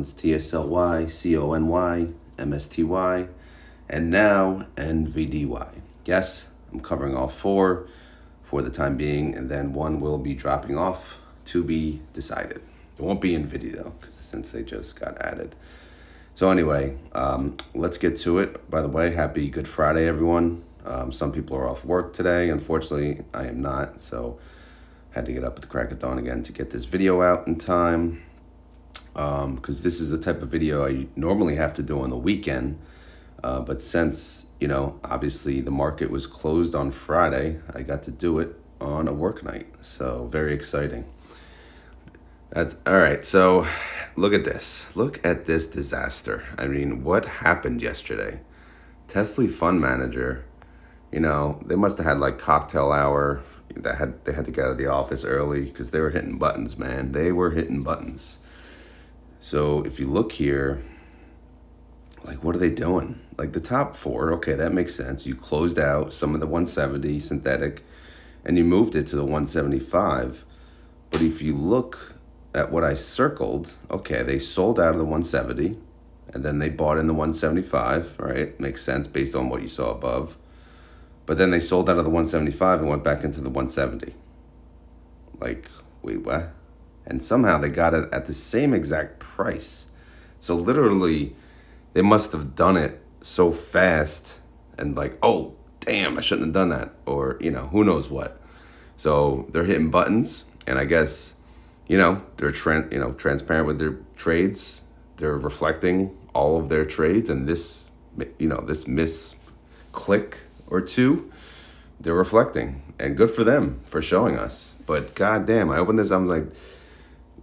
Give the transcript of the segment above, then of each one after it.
TSLY, CONY, MSTY, and now NVDY. Yes, I'm covering all four for the time being, and then one will be dropping off to be decided. It won't be NVIDIA though, since they just got added. So anyway, let's get to it. By the way, happy Good Friday, everyone. Some people are off work today. Unfortunately, I am not, so had to get up at the crack of dawn again to get this video out in time. Because this is the type of video I normally have to do on the weekend. But since, obviously the market was closed on Friday, I got to do it on a work night. So very exciting. That's all right. So look at this. Look at this disaster. I mean, what happened yesterday? TSLY fund manager, they must have had like cocktail hour. They had to get out of the office early because they were hitting buttons, man. They were hitting buttons. So if you look here, like, what are they doing? Like the top four, okay, that makes sense. You closed out some of the 170 synthetic and you moved it to the 175. But if you look at what I circled, okay, they sold out of the 170 and then they bought in the 175, right? Makes sense based on what you saw above. But then they sold out of the 175 and went back into the 170. Like, wait, what? And somehow they got it at the same exact price. So literally, they must have done it so fast and like, oh, damn, I shouldn't have done that. Or, who knows what. So they're hitting buttons. And I guess, they're transparent with their trades. They're reflecting all of their trades. And this, this misclick or two, they're reflecting. And good for them for showing us. But goddamn, I opened this, I'm like,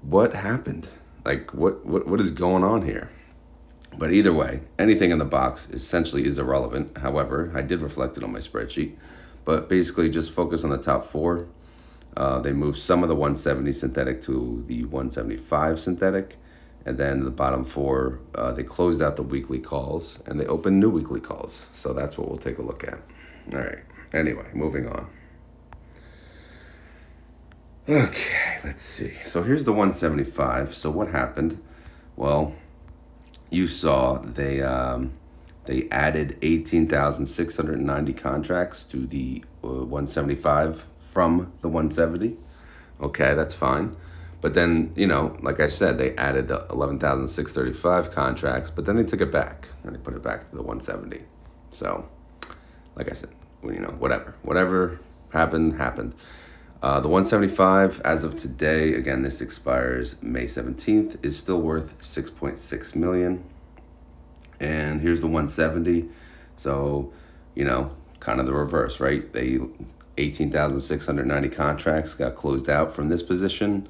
what happened? Like, what is going on here? But either way, anything in the box essentially is irrelevant. However, I did reflect it on my spreadsheet. But basically, just focus on the top four. They moved some of the 170 synthetic to the 175 synthetic. And then the bottom four, they closed out the weekly calls and they opened new weekly calls. So that's what we'll take a look at. All right. Anyway, moving on. Okay, let's see. So here's the 175. So what happened? Well, you saw they added 18,690 contracts to the 175 from the 170. Okay, that's fine. But then, like I said, they added the 11,635 contracts, but then they took it back and they put it back to the 170. So, like I said, whatever happened. The 175, as of today, again, this expires May 17th, is still worth $6.6 million. And here's the 170. So, kind of the reverse, right? 18,690 contracts got closed out from this position.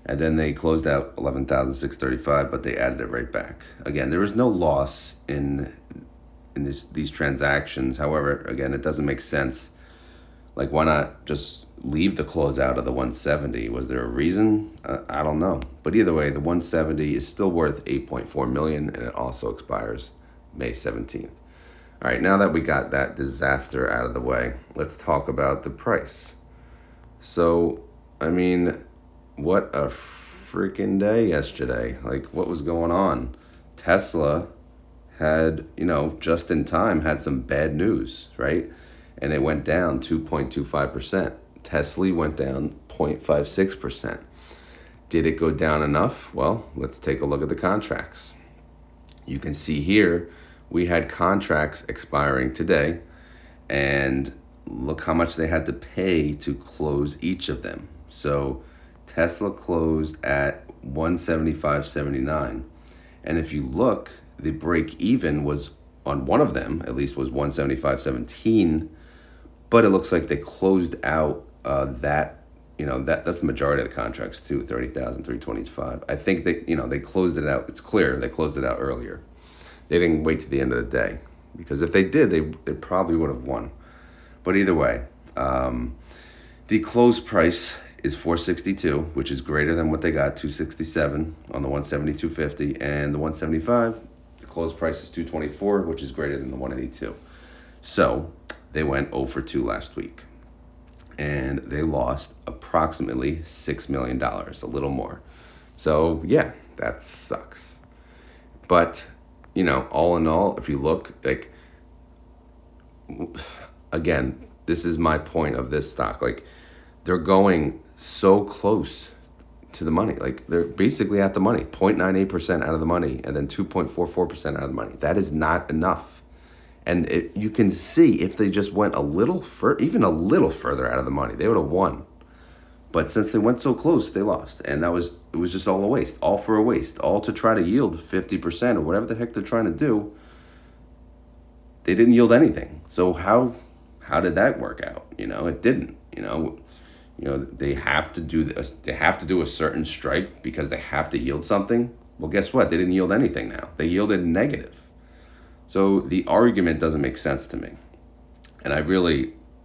And then they closed out 11,635, but they added it right back. Again, there was no loss in these transactions. However, again, it doesn't make sense. Like, why not just leave the closeout of the 170? Was there a reason? I don't know. But either way, the 170 is still worth $8.4 million, and it also expires May 17th. All right, now that we got that disaster out of the way, let's talk about the price. So, I mean, what a freaking day yesterday. Like, what was going on? Tesla had, just in time, had some bad news, right? And it went down 2.25%. TSLY went down 0.56%. Did it go down enough? Well, let's take a look at the contracts. You can see here, we had contracts expiring today, and look how much they had to pay to close each of them. So Tesla closed at 175.79. And if you look, the break even was on one of them, at least, was 175.17. But it looks like they closed out that's the majority of the contracts too, 30,325. I think that, they closed it out. It's clear they closed it out earlier. They didn't wait to the end of the day, because if they did, they probably would have won. But either way, the close price is 462, which is greater than what they got, 267 on the 170, and the 175, the close price is 224, which is greater than the 182. So they went 0 for 2 last week, and they lost approximately $6 million, a little more. So yeah, that sucks. But, you know, all in all, if you look, like, again, this is my point of this stock. Like, they're going so close to the money. Like, they're basically at the money, 0.98% out of the money, and then 2.44% out of the money. That is not enough. And you can see if they just went even a little further out of the money, they would have won. But since they went so close, they lost. And it was just all a waste, all for a waste, all to try to yield 50% or whatever the heck they're trying to do. They didn't yield anything. So how did that work out? You know, it didn't. You know, they have to do this. They have to do a certain strike because they have to yield something. Well, guess what? They didn't yield anything now. They yielded negative. So the argument doesn't make sense to me. And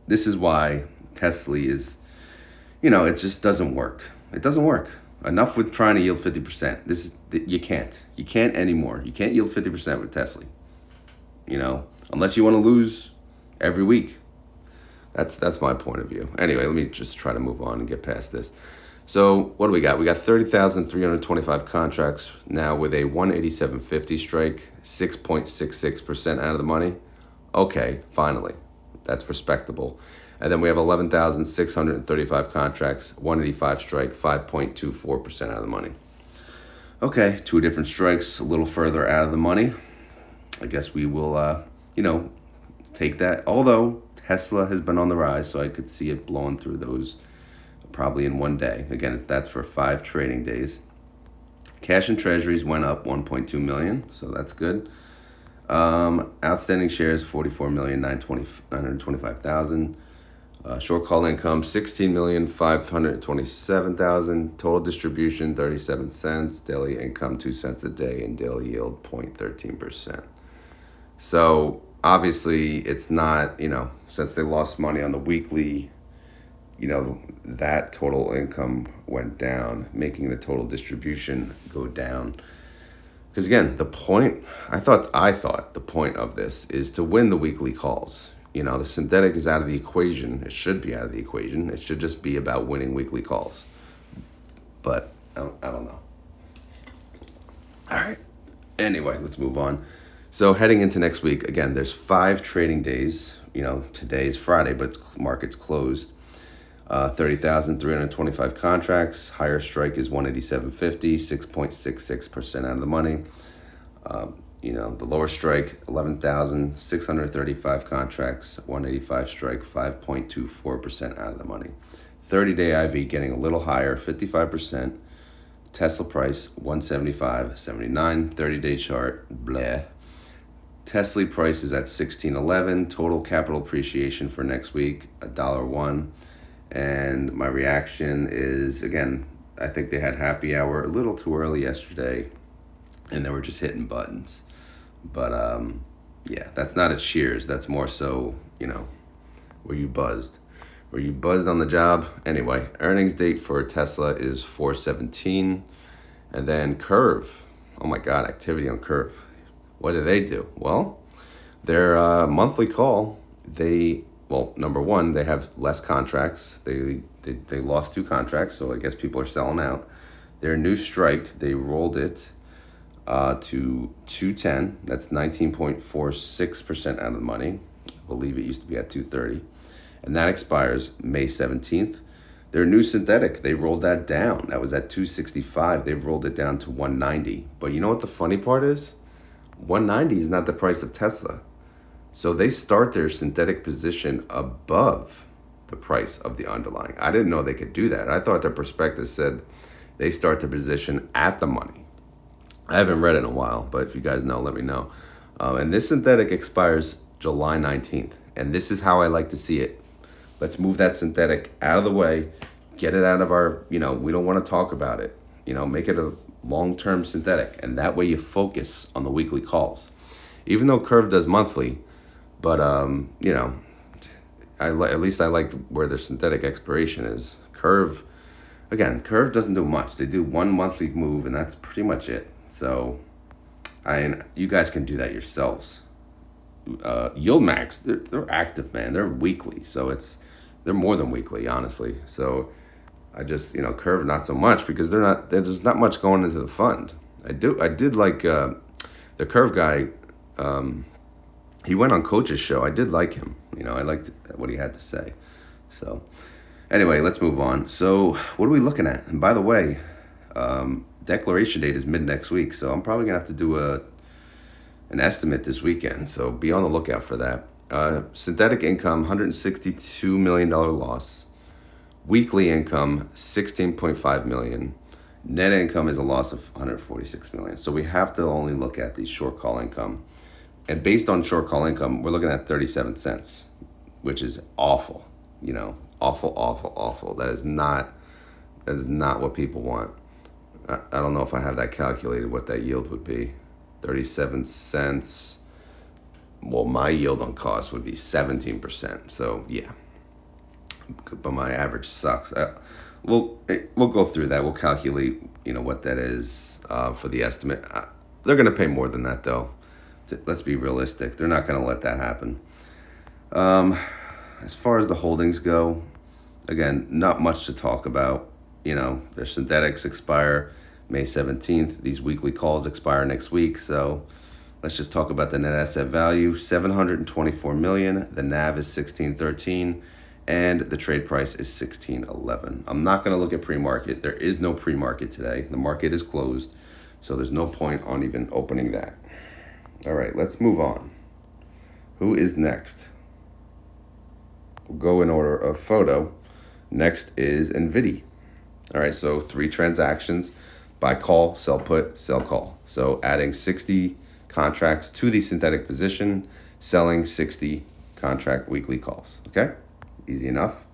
this is why TSLY is, you know, it just doesn't work. It doesn't work. Enough with trying to yield 50%. You can't. You can't anymore. You can't yield 50% with TSLY. You know, unless you want to lose every week. That's my point of view. Anyway, let me just try to move on and get past this. So what do we got? We got 30,325 contracts now with a 187.50 strike, 6.66% out of the money. Okay, finally. That's respectable. And then we have 11,635 contracts, 185 strike, 5.24% out of the money. Okay, 2 different strikes, a little further out of the money. I guess we will, take that. Although Tesla has been on the rise, so I could see it blowing through those probably in one day. Again, that's for 5 trading days. Cash and treasuries went up 1.2 million, so that's good. Outstanding shares 44,925,000. Short call income 16,527,000. Total distribution 37 cents. Daily income 2 cents a day, and daily yield 0.13%. So obviously it's not, since they lost money on the weekly, that total income went down, making the total distribution go down. Because again, I thought the point of this is to win the weekly calls. The synthetic is out of the equation. It should be out of the equation. It should just be about winning weekly calls. But I don't know. All right. Anyway, let's move on. So heading into next week, again, there's 5 trading days. Today is Friday, but market's closed. 30,325 contracts. Higher strike is 187.50, 6.66% out of the money. The lower strike, 11,635 contracts, 185 strike, 5.24% out of the money. 30-day IV getting a little higher, 55%. Tesla price, 175.79. 30-day chart, bleh. TSLY price is at 16.11. Total capital appreciation for next week, $1.01. And my reaction is, again, I think they had happy hour a little too early yesterday, and they were just hitting buttons. But, yeah, that's not a cheers. That's more so, were you buzzed? Were you buzzed on the job? Anyway, earnings date for Tesla is 4/17. And then Curve. Oh, my God, activity on Curve. What do they do? Well, their monthly call, number one, they have less contracts. They lost 2 contracts, so I guess people are selling out. Their new strike, they rolled it to 210. That's 19.46% out of the money. I believe it used to be at 230. And that expires May 17th. Their new synthetic, they rolled that down. That was at 265. They've rolled it down to 190. But you know what the funny part is? 190 is not the price of Tesla. So they start their synthetic position above the price of the underlying. I didn't know they could do that. I thought their prospectus said they start the position at the money. I haven't read it in a while, but if you guys know, let me know. And this synthetic expires July 19th. And this is how I like to see it. Let's move that synthetic out of the way, get it out of our, we don't want to talk about it. Make it a long-term synthetic. And that way you focus on the weekly calls. Even though Curve does monthly, but, at least I liked where their synthetic expiration is. Curve doesn't do much. They do 1 monthly move, and that's pretty much it. So, you guys can do that yourselves. YieldMax, they're active, man. They're weekly, so they're more than weekly, honestly. So, I just, Curve not so much because there's not much going into the fund. I did like The curve guy, he went on Coach's show. I did like him. I liked what he had to say. So anyway, let's move on. So what are we looking at? And by the way, declaration date is mid next week. So I'm probably going to have to do an estimate this weekend. So be on the lookout for that. Synthetic income, $162 million loss. Weekly income, $16.5 million. Net income is a loss of $146 million. So we have to only look at the short call income. And based on short call income, we're looking at 37 cents, which is awful. Awful. That is not what people want. I don't know if I have that calculated, what that yield would be. 37 cents. Well, my yield on cost would be 17%. So yeah, but my average sucks. We'll go through that. We'll calculate, what that is for the estimate. They're going to pay more than that, though. Let's be realistic. They're not going to let that happen. As far as the holdings go, again, not much to talk about. Their synthetics expire May 17th. These weekly calls expire next week. So let's just talk about the net asset value, $724 million. The NAV is $16.13. And the trade price is $16.11. I'm not going to look at pre-market. There is no pre-market today. The market is closed. So there's no point on even opening that. All right, let's move on. Who is next? We'll go in order of photo. Next is NVDY. All right, so 3 transactions: buy call, sell put, sell call. So adding 60 contracts to the synthetic position, selling 60 contract weekly calls. Okay, easy enough.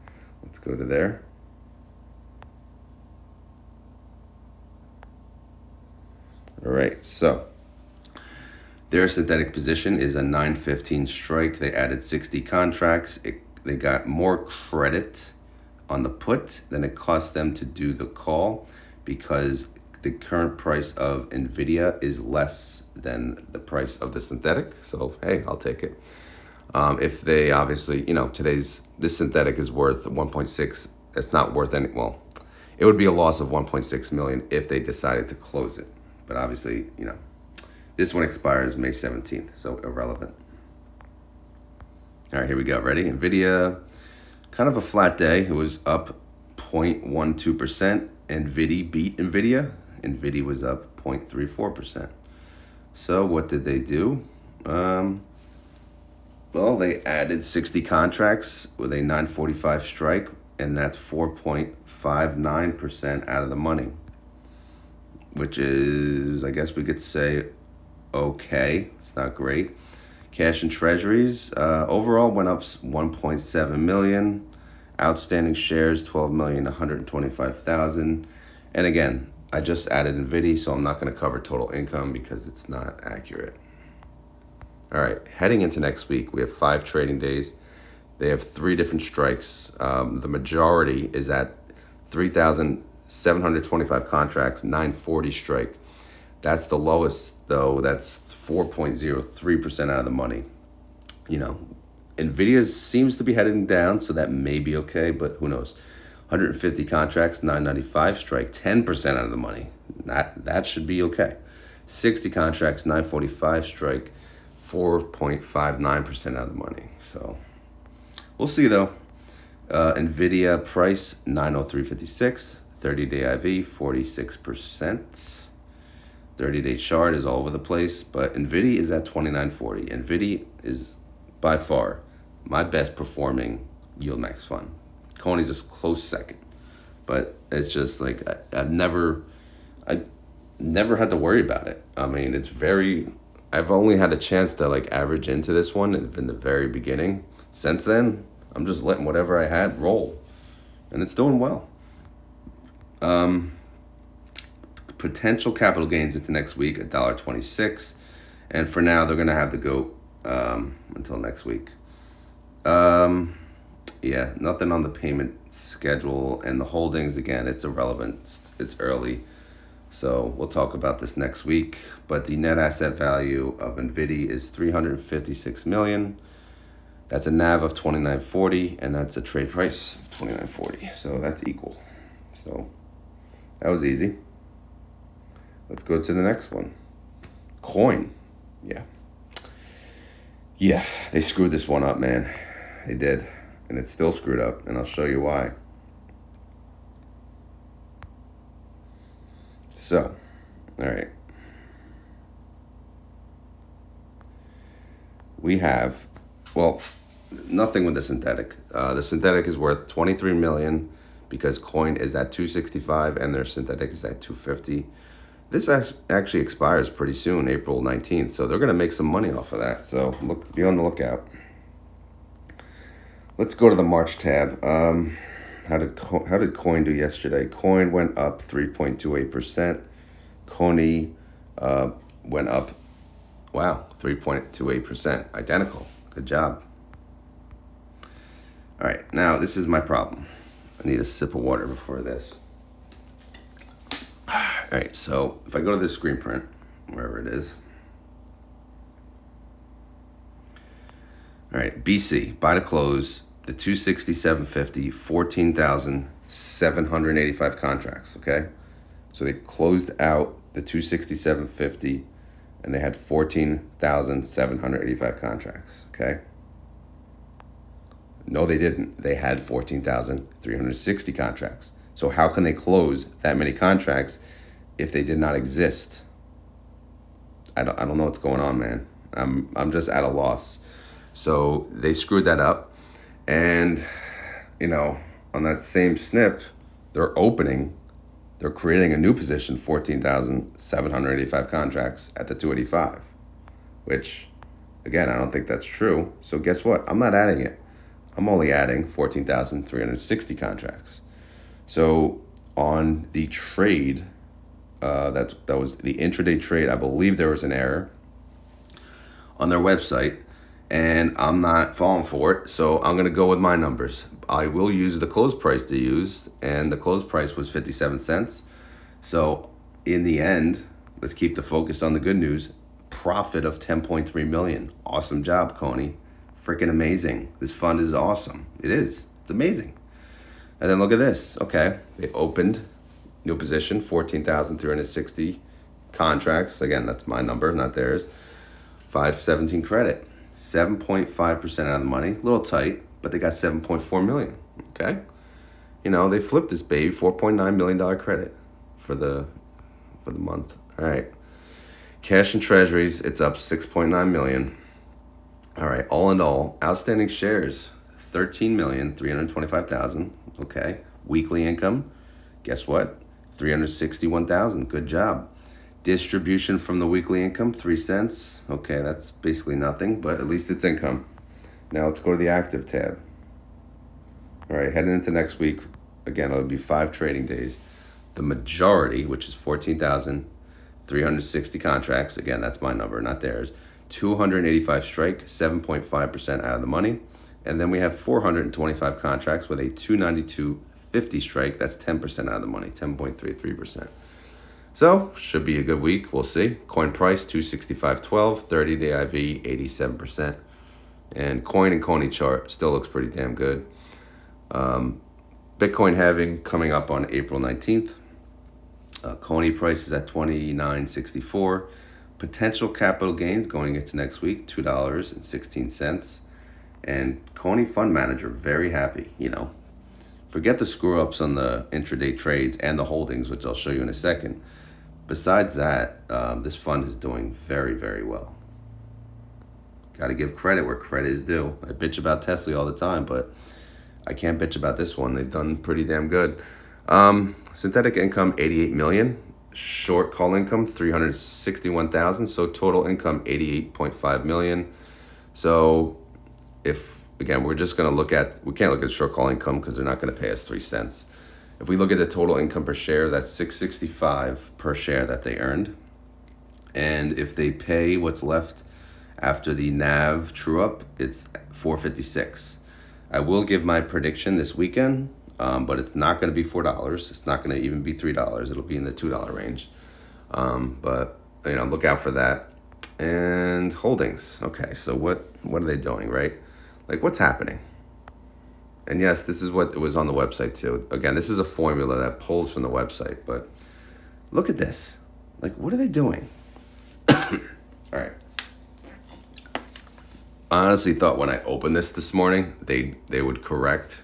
Let's go to there. All right, so their synthetic position is a 915 strike. They added 60 contracts. They got more credit on the put than it cost them to do the call, because the current price of Nvidia is less than the price of the synthetic. So hey, I'll take it. If they obviously, this synthetic is worth 1.6. It's not worth any. Well, it would be a loss of 1.6 million if they decided to close it. But obviously, this one expires May 17th, so irrelevant. All right, here we go. Ready? Nvidia, kind of a flat day. It was up 0.12%. NVDY beat Nvidia. Nvidia was up 0.34%. So what did they do? Well, they added 60 contracts with a 945 strike, and that's 4.59% out of the money, which is, I guess we could say, okay. It's not great. Cash and treasuries overall went up 1.7 million. Outstanding shares 12,125,000. And again, I just added NVIDIA, so I'm not going to cover total income because it's not accurate. All right, heading into next week, we have 5 trading days. They have 3 different strikes. The majority is at 3,725 contracts, 940 strike. That's the lowest, though. That's 4.03% out of the money. Nvidia seems to be heading down, so that may be okay, but who knows? 150 contracts, 995 strike, 10% out of the money. That should be okay. 60 contracts, 945 strike, 4.59% out of the money. So we'll see, though. Nvidia price 903.56, 30-day IV 46%. 30-day chart is all over the place, but NVIDIA is at 29.40. NVIDIA is by far my best performing YieldMax fund. CONY's a close second, but it's just like I've never had to worry about it. I mean, I've only had a chance to average into this one in the very beginning. Since then, I'm just letting whatever I had roll, and it's doing well. Potential capital gains into next week, $1.26. And for now, they're going to have to go until next week. Yeah, nothing on the payment schedule. And the holdings, again, it's irrelevant. It's early. So we'll talk about this next week. But the net asset value of NVIDIA is $356 million. That's a NAV of $29.40, and that's a trade price of $29.40. So that's equal. So that was easy. Let's go to the next one. Coin. Yeah. Yeah, they screwed this one up, man. They did. And it's still screwed up, and I'll show you why. So, all right. We have, well, nothing with the synthetic. The synthetic is worth 23 million because coin is at 265 and their synthetic is at 250. This actually expires pretty soon, April 19th. So they're going to make some money off of that. So be on the lookout. Let's go to the March tab. How did coin do yesterday? Coin went up 3.28%. CONY went up, wow, 3.28%. Identical. Good job. All right, now this is my problem. I need a sip of water before this. All right, so if I go to this screen print, wherever it is. All right, BC, buy to close, the 267.50, 14,785 contracts, okay? So they closed out the 267.50 and they had 14,785 contracts, okay? No, they didn't. They had 14,360 contracts. So how can they close that many contracts if they did not exist? I don't know what's going on, man. I'm just at a loss. So they screwed that up, and on that same snip, they're creating a new position, 14,785 contracts at the 285, which again, I don't think that's true. So guess what? I'm not adding it. I'm only adding 14,360 contracts. So on the trade, that was the intraday trade, I believe there was an error on their website, and I'm not falling for it. So I'm going to go with my numbers. I will use the close price they used, and the close price was 57 cents. So in the end, let's keep the focus on the good news. Profit of 10.3 million. Awesome job, CONY. Freaking amazing. This fund is awesome. It is. It's amazing. And then look at this. Okay, they opened new position, 14,360 contracts. Again, that's my number, not theirs. 517 credit, 7.5% out of the money. A little tight, but they got 7.4 million. Okay, they flipped this baby. $4.9 million credit for the month. All right, cash and treasuries, it's up 6.9 million. All right, all in all, outstanding shares, 13,325,000. Okay, weekly income, guess what? 361,000. Good job. Distribution from the weekly income, 3 cents. Okay, that's basically nothing, but at least it's income. Now let's go to the active tab. All right, heading into next week, again, it'll be 5 trading days. The majority, which is 14,360 contracts, again, that's my number, not theirs. 285 strike, 7.5% out of the money. And then we have 425 contracts with a 292.50 strike. That's 10% out of the money, 10.33%. So, should be a good week. We'll see. Coin price, 265.12, 30-day IV, 87%. And coin and CONY chart still looks pretty damn good. Bitcoin halving coming up on April 19th. CONY price is at 29.64. Potential capital gains going into next week, $2.16. And CONY fund manager, very happy, Forget the screw-ups on the intraday trades and the holdings, which I'll show you in a second. Besides that, this fund is doing very, very well. Got to give credit where credit is due. I bitch about TSLY all the time, but I can't bitch about this one. They've done pretty damn good. Synthetic income, 88 million. Short call income, 361,000. So total income, 88.5 million. So we're just going to we can't look at short call income because they're not going to pay us 3 cents. If we look at the total income per share, that's $6.65 per share that they earned. And if they pay what's left after the NAV true up, it's $4.56. I will give my prediction this weekend, but it's not going to be $4. It's not going to even be $3. It'll be in the $2 range. But look out for that. And holdings. Okay, so what are they doing, right? Like, what's happening? And yes, this is what it was on the website too. Again, this is a formula that pulls from the website, but look at this. Like, what are they doing? All right. I honestly thought when I opened this morning, they would correct,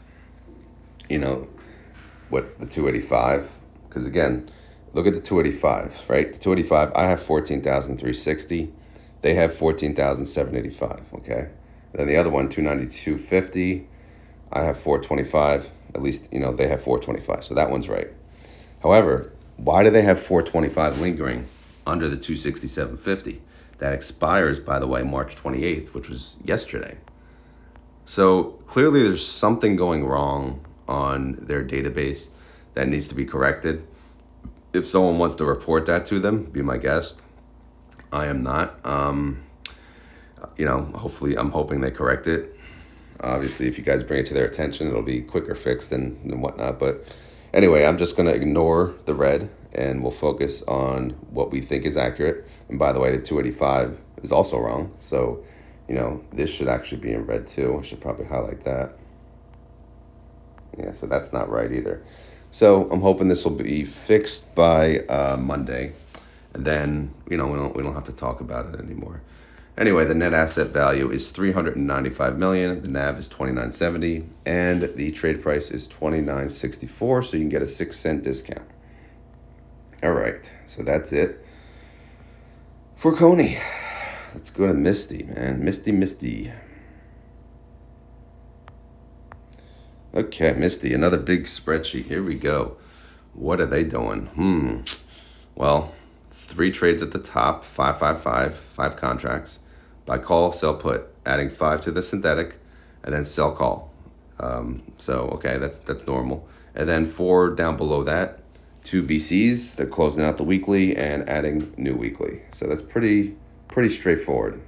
what the 285, because again, look at the 285, right? The 285, I have 14,360. They have 14,785. Okay, and then the other one, 292.50. I have 425. At least they have 425. So that one's right. However, why do they have 425 lingering under the 267.50? That expires, by the way, March 28th, which was yesterday. So clearly there's something going wrong on their database that needs to be corrected. If someone wants to report that to them, be my guest. I am not. Hopefully, I'm hoping they correct it. Obviously, if you guys bring it to their attention, it'll be quicker fixed and whatnot. But anyway, I'm just going to ignore the red and we'll focus on what we think is accurate. And by the way, the 285 is also wrong. So, this should actually be in red too. I should probably highlight that. Yeah, so that's not right either. So I'm hoping this will be fixed by Monday. And then, we don't have to talk about it anymore. Anyway, the net asset value is $395 million. The NAV is $29.70, and the trade price is $29.64. So you can get a 6-cent discount. All right, so that's it for CONY. Let's go to Misty, man. Misty. Okay, Misty, another big spreadsheet. Here we go. What are they doing? Well, 3 trades at the top, 5 contracts. Buy call, sell put, adding 5 to the synthetic, and then sell call. Okay, that's normal. And then 4 down below that, 2 BCs. They're closing out the weekly and adding new weekly. So that's pretty straightforward.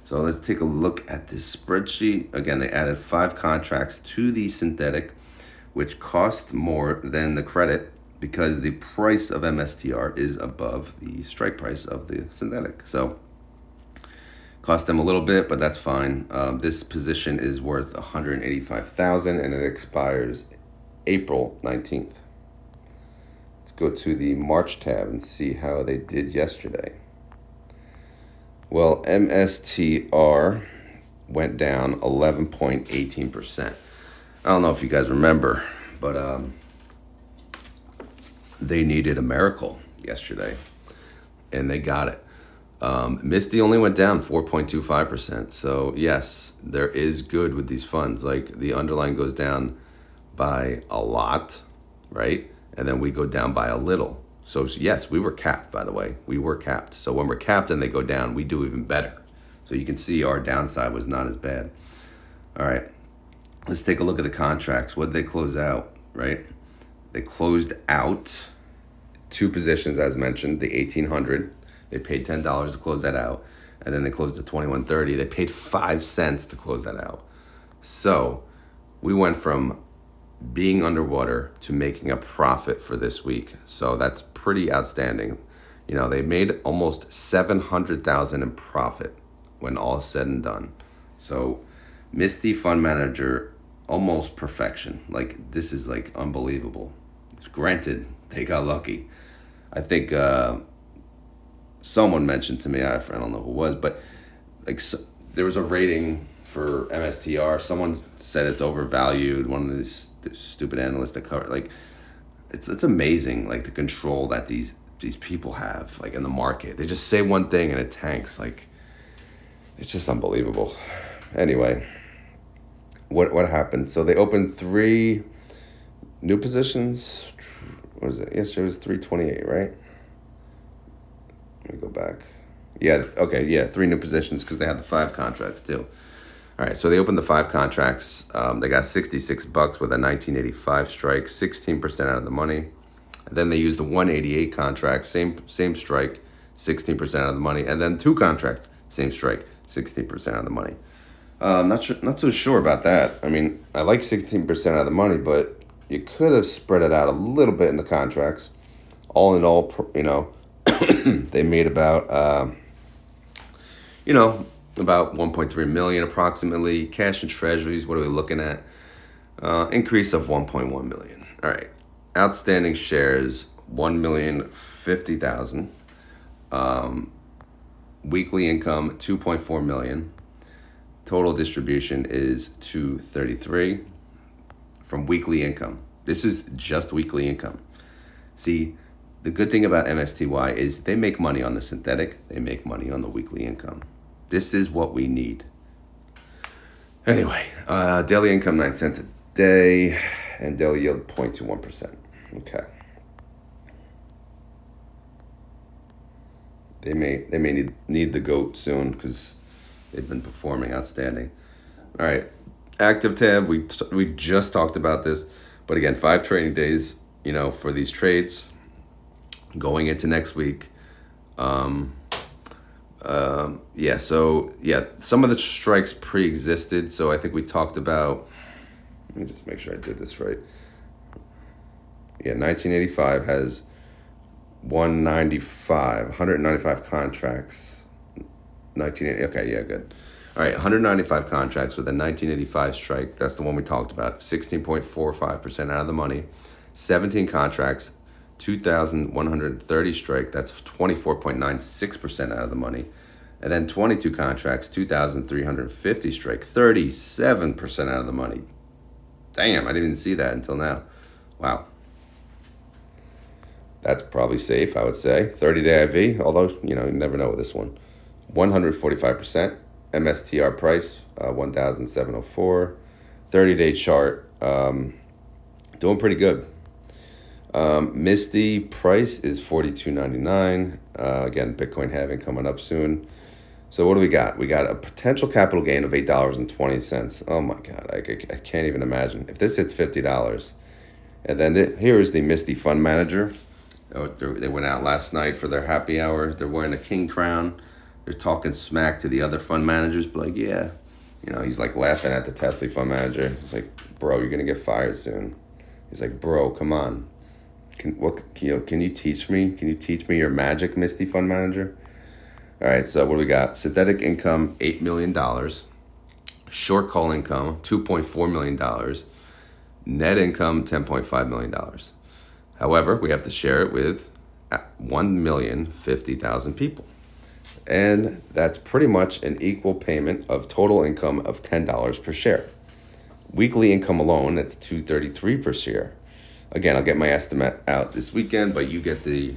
So let's take a look at this spreadsheet. Again, they added 5 contracts to the synthetic, which cost more than the credit because the price of MSTR is above the strike price of the synthetic. So cost them a little bit, but that's fine. This position is worth $185,000 and it expires April 19th. Let's go to the March tab and see how they did yesterday. Well, MSTR went down 11.18%. I don't know if you guys remember, but they needed a miracle yesterday, and they got it. Misty only went down 4.25%. So yes, there is good with these funds. Like the underlying goes down by a lot, right? And then we go down by a little. So yes, we were capped, by the way. We were capped. So when we're capped and they go down, we do even better. So you can see our downside was not as bad. All right, let's take a look at the contracts. What did they close out, right? They closed out 2 positions, as mentioned, the 1800. They paid $10 to close that out. And then they closed the 2130. They paid 5 cents to close that out. So we went from being underwater to making a profit for this week. So that's pretty outstanding. They made almost $700,000 in profit when all is said and done. So Misty Fund Manager, almost perfection. Like, this is like unbelievable. Granted, they got lucky. I think someone mentioned to me, I don't know who it was, but there was a rating for MSTR. Someone said it's overvalued. One of these stupid analysts that cover, it's amazing, the control that these people have, in the market. They just say one thing and it tanks. It's just unbelievable. Anyway, what happened? So they opened 3 new positions. What was it? Yesterday was 328, right? Let me go back. Yeah, okay, yeah, 3 new positions because they had the 5 contracts too. All right, so they opened the 5 contracts. They got $66 with a 1985 strike, 16% out of the money. And then they used the 188 contract, same strike, 16% out of the money. And then 2 contracts, same strike, 16% out of the money. Not so sure about that. I mean, I like 16% out of the money, but you could have spread it out a little bit in the contracts. All in all, they made about about 1.3 million approximately. Cash and treasuries, what are we looking at? Increase of 1.1 million. All right. Outstanding shares, 1,050,000. weekly income 2.4 million. Total distribution is 233 from weekly income. This is just weekly income. See, the good thing about MSTY is they make money on the synthetic, they make money on the weekly income. This is what we need. Anyway, daily income 9 cents a day and daily yield 0.21%. Okay. They may need the GOAT soon because they've been performing outstanding. All right, active tab. We just talked about this, but again, 5 trading days. For these trades going into next week. Some of the strikes pre-existed. So I think we talked about. Let me just make sure I did this right. Yeah, 1985 has 195 contracts. 1980. Okay, yeah, good. All right, 195 contracts with a 1985 strike. That's the one we talked about. 16.45% out of the money. 17 contracts, 2,130 strike. That's 24.96% out of the money. And then 22 contracts, 2,350 strike. 37% out of the money. Damn, I didn't even see that until now. Wow. That's probably safe, I would say. 30-day IV, although, you never know with this one. 145%. MSTR price, 1,704. 30-day chart, doing pretty good. MSTY price is $42.99. Again, Bitcoin halving coming up soon. So what do we got? We got a potential capital gain of $8.20. Oh my God, I can't even imagine. If this hits $50, and then here's the MSTY fund manager. They went out last night for their happy hour. They're wearing a king crown. They're talking smack to the other fund managers, but he's like laughing at the TSLY fund manager. He's like, bro, you're gonna get fired soon. He's like, bro, come on. Can you teach me? Can you teach me your magic, MSTY fund manager? All right, so what do we got? Synthetic income, $8 million. Short call income, $2.4 million. Net income, $10.5 million. However, we have to share it with 1,050,000 people. And that's pretty much an equal payment of total income of $10 per share. Weekly income alone, that's $233 per share. Again, I'll get my estimate out this weekend, but you get the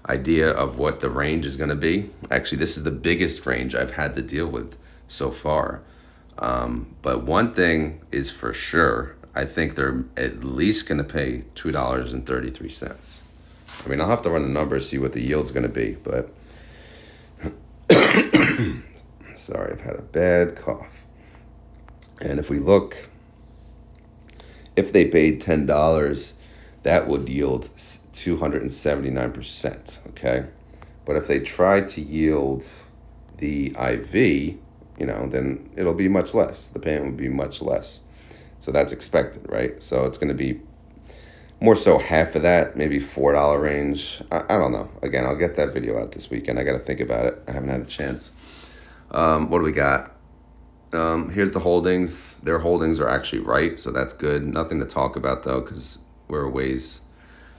idea of what the range is going to be. Actually, this is the biggest range I've had to deal with so far. But one thing is for sure, I think they're at least going to pay $2.33. I mean, I'll have to run the numbers, see what the yield's going to be, but sorry, I've had a bad cough. And if we look, if they paid $10, that would yield 279%, okay? But if they try to yield the IV, then it'll be much less. The payment would be much less. So that's expected, right? So it's going to be more so half of that, maybe $4 range. I don't know. Again, I'll get that video out this weekend. I got to think about it. I haven't had a chance. What do we got? Here's the holdings. Their holdings are actually right, so that's good. Nothing to talk about, though, because we're a ways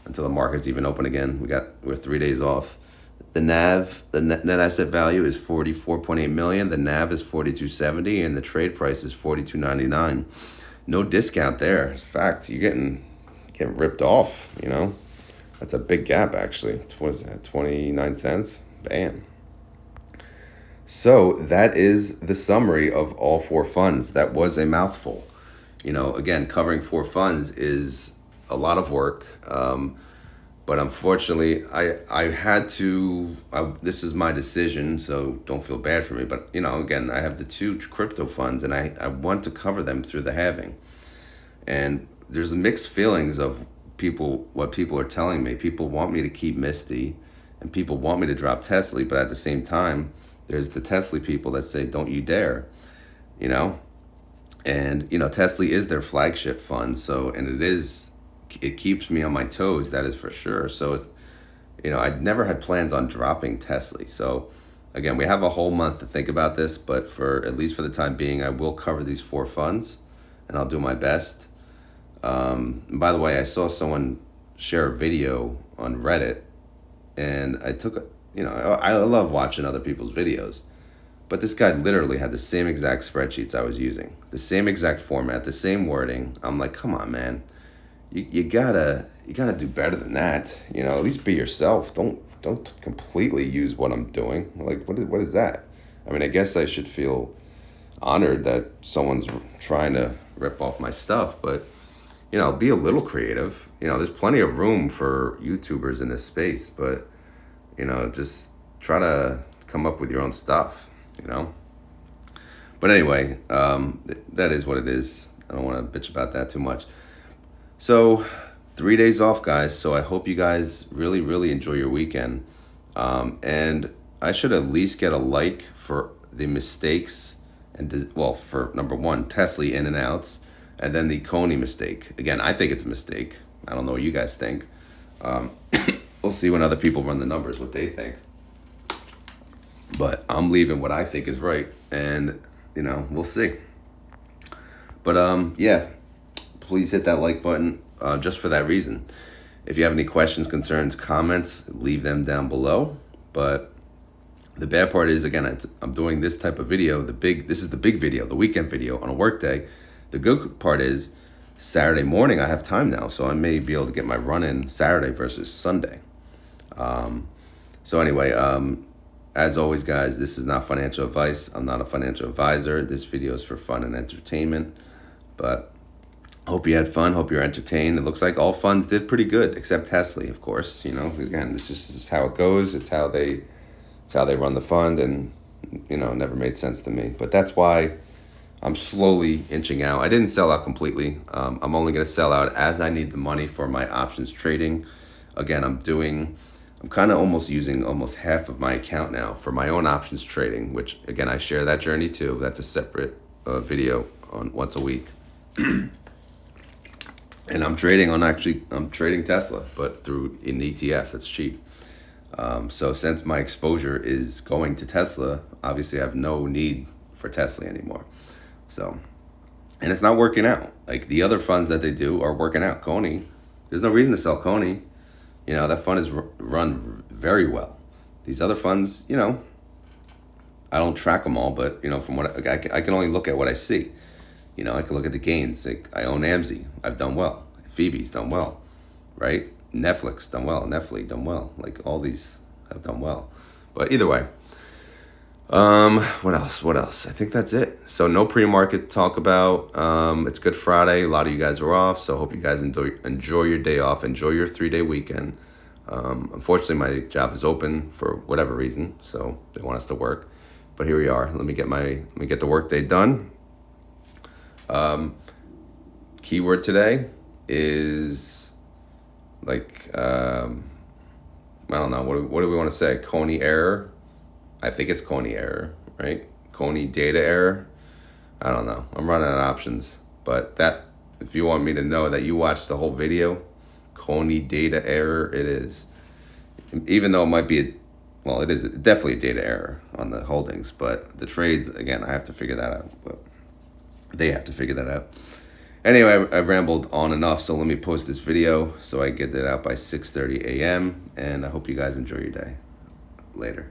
until the market's even open again. We're 3 days off. The NAV, the net asset value is 44.8 million. The NAV is 42.70, and the trade price is 42.99. No discount there. In fact, you're getting ripped off. That's a big gap, actually. What is that? 29 cents. Bam. So that is the summary of all 4 funds. That was a mouthful. Again, covering 4 funds is a lot of work. But unfortunately, I had to, this is my decision, so don't feel bad for me. But, again, I have the 2 crypto funds, and I want to cover them through the halving. And there's mixed feelings of what people are telling me. People want me to keep MSTY, and people want me to drop TSLY, but at the same time, there's the TSLY people that say, don't you dare, And, TSLY is their flagship fund, and it keeps me on my toes, that is for sure. So, I'd never had plans on dropping TSLY. So, again, we have a whole month to think about this, but at least for the time being, I will cover these 4 funds, and I'll do my best. By the way, I saw someone share a video on Reddit, and I took you know, I love watching other people's videos. But this guy literally had the same exact spreadsheets I was using, the same exact format, the same wording. I'm like, come on, man. You gotta do better than that. You know, at least be yourself. Don't completely use what I'm doing. Like, what is that? I mean, I guess I should feel honored that someone's trying to rip off my stuff, but you know, be a little creative. You know, there's plenty of room for YouTubers in this space, but you know, just try to come up with your own stuff. You know. But anyway, that is what it is. I don't want to bitch about that too much. So 3 days off, guys. So I hope you guys really, really enjoy your weekend. And I should at least get a like for the mistakes and, well, for number one, TSLY in and outs, and then the CONY mistake. Again, I think it's a mistake. I don't know what you guys think. We'll see when other people run the numbers, what they think. But I'm leaving what I think is right, and you know, we'll see. But yeah, please hit that like button just for that reason. If you have any questions, concerns, comments, leave them down below. But the bad part is, again, I'm doing this type of video. This is the big video, the weekend video on a work day. The good part is Saturday morning I have time now, so I may be able to get my run in Saturday versus Sunday. So anyway, as always, guys, this is not financial advice. I'm not a financial advisor. This video is for fun and entertainment. But hope you had fun. Hope you're entertained. It looks like all funds did pretty good, except TSLY, of course. You know, again, this is how it goes. It's how they run the fund, and you know, it never made sense to me. But that's why I'm slowly inching out. I didn't sell out completely. I'm only going to sell out as I need the money for my options trading. Again, I'm kind of almost using almost half of my account now for my own options trading, which again, I share that journey too. That's a separate video on once a week. And I'm trading Tesla, but through an ETF that's cheap. So since my exposure is going to Tesla, obviously I have no need for TSLY anymore. So, and it's not working out. Like the other funds that they do are working out. CONY, there's no reason to sell CONY. You know, that fund is run very well. These other funds, you know, I don't track them all, but, you know, from what I can only look at what I see. You know, I can look at the gains. Like, I own AMZ. I've done well. Phoebe's done well, right? Netflix done well. Netflix done well. Like, all these have done well. But either way, what else? I think that's it. So no pre-market to talk about. It's Good Friday. A lot of you guys are off, so I hope you guys enjoy your day off. Enjoy your 3-day weekend. Unfortunately, my job is open for whatever reason, so they want us to work. But here we are. Let me get the work day done. Keyword today is like I don't know, what do we want to say? CONY error. I think it's CONY error, right? CONY data error. I don't know. I'm running out of options, but that, if you want me to know that you watched the whole video, CONY data error, it is. Even though it might be it is definitely a data error on the holdings, but the trades, again, I have to figure that out. But they have to figure that out. Anyway, I've rambled on enough, so let me post this video so I get it out by 6:30 a.m. And I hope you guys enjoy your day. Later.